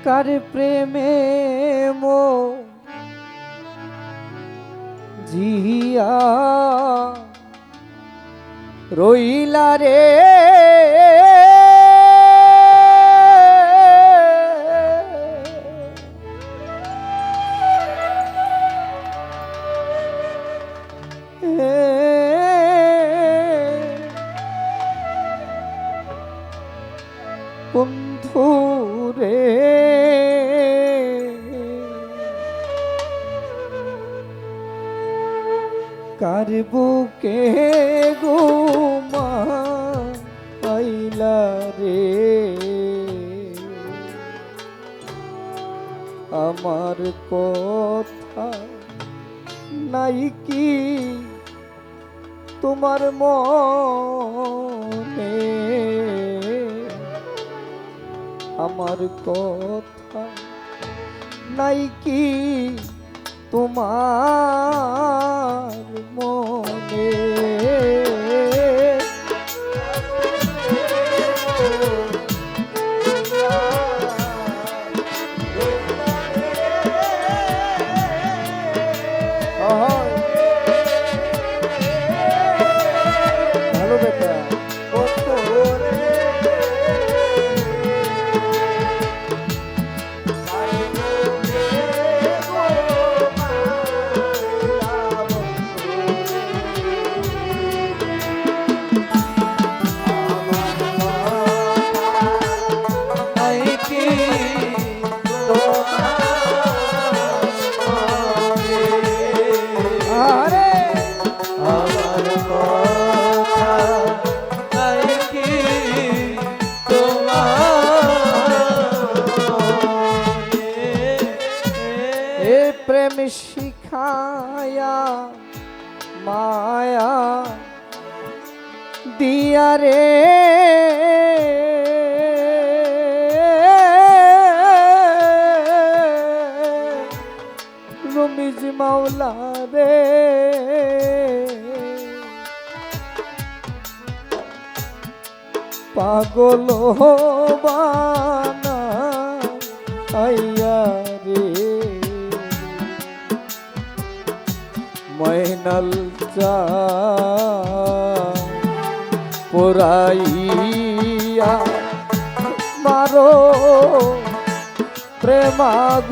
কার প্রেমে মো জিয়া রইলা রে বন্ধু রে কার বুকে ঘুমাইলা রে আমার কথা নাই কি তোমার মনে আমার কথা নাই কি তোমার মনে ভালো বেটা প্রেম শিখায়া মায়া দিয়া রে রমিজ মাওলা রে পাগল বানা আইয়া রে ময়নাল চা পুরাইয়া মারো প্রেমাগুনে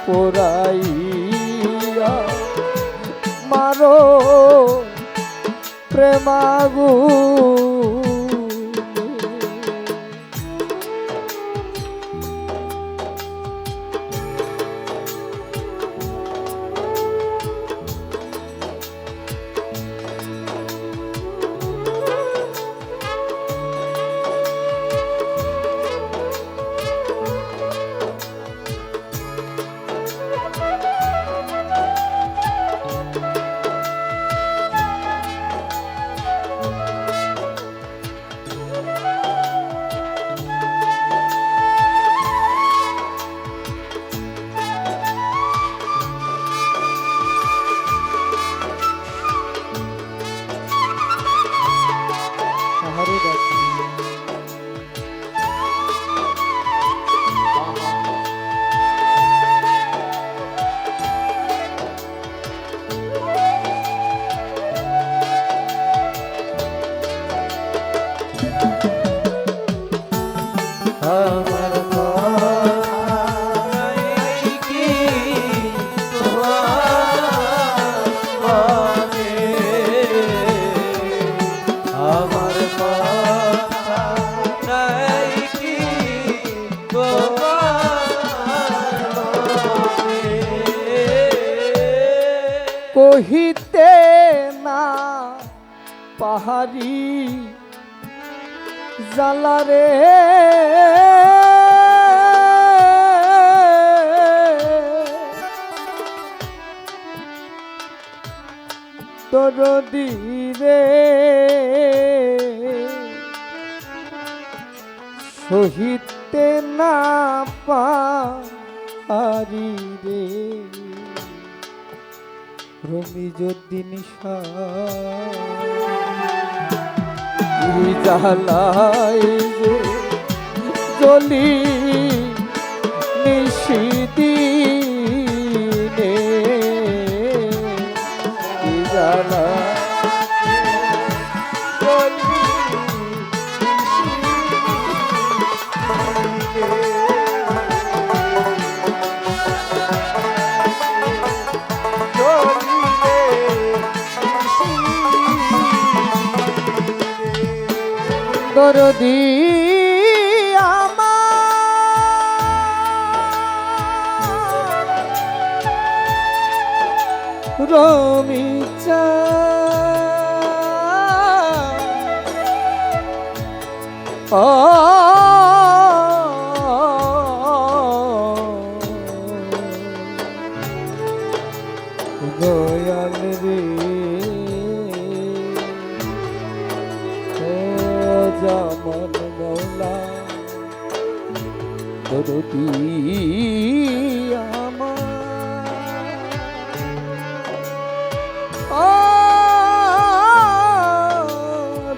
পুরাইয়া মারো প্রেমাগুনে কহিতে না পাহাড়ি জালারে দরদি রে সহিতে না পারি রে রমিজউদ্দিন শাহ কি জ্বালাই যে জ্বলি নিশিদিনে কি জ্বালা দরদি আমার রমিচা ও দয়াল রে জামান মৌলা দরদি আমার ও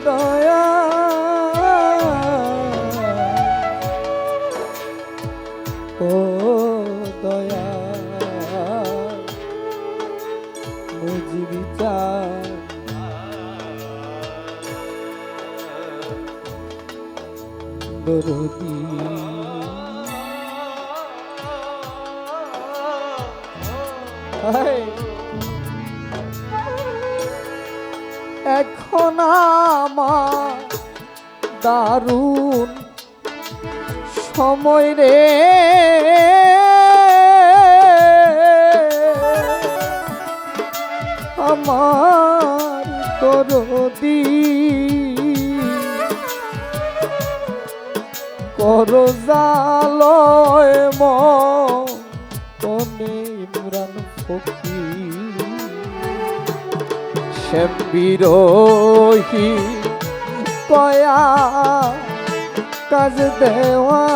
দয়া ও দয়া মুজিবি চান দরদি এখন আমার দারুণ সময় রে আমার দরদি করো জালয় মনে ইমরান ফকির শ্যাম বিরোহী কয়া কাজ দেওয়ানে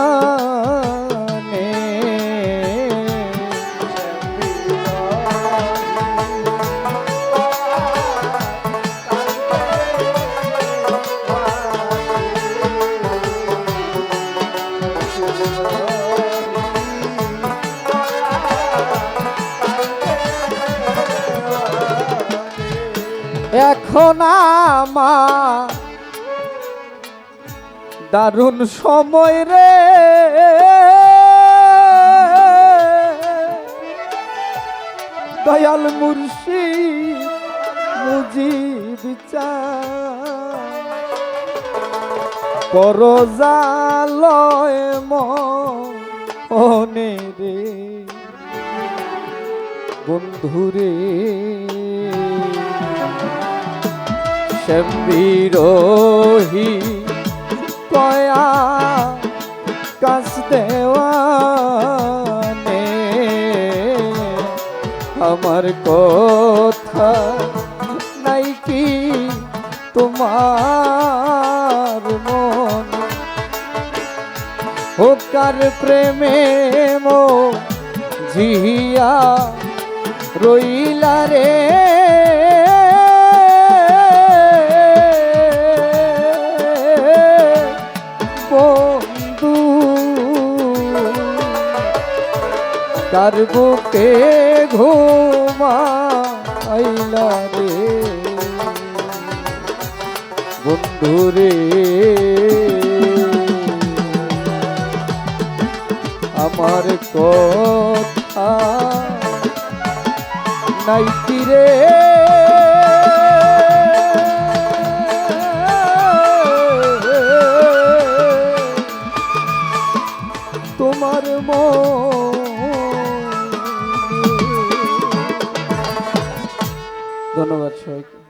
এখন আমার দারুণ সময় রে দয়াল মুর্শিদ মুজিব পরজালয় মনে রে বন্ধুরে শ্যাম বিরোহী কয়া কাছ দেওয়ানে আমার কথা নাই কি তোমার মন হোকার প্রেমে মো জিয়া রইলা রে কার বুকে ঘুমাইলা রে বন্ধুরে আমার কথা নাই কি রে তোমার ধন্যবাদ সবাইকে।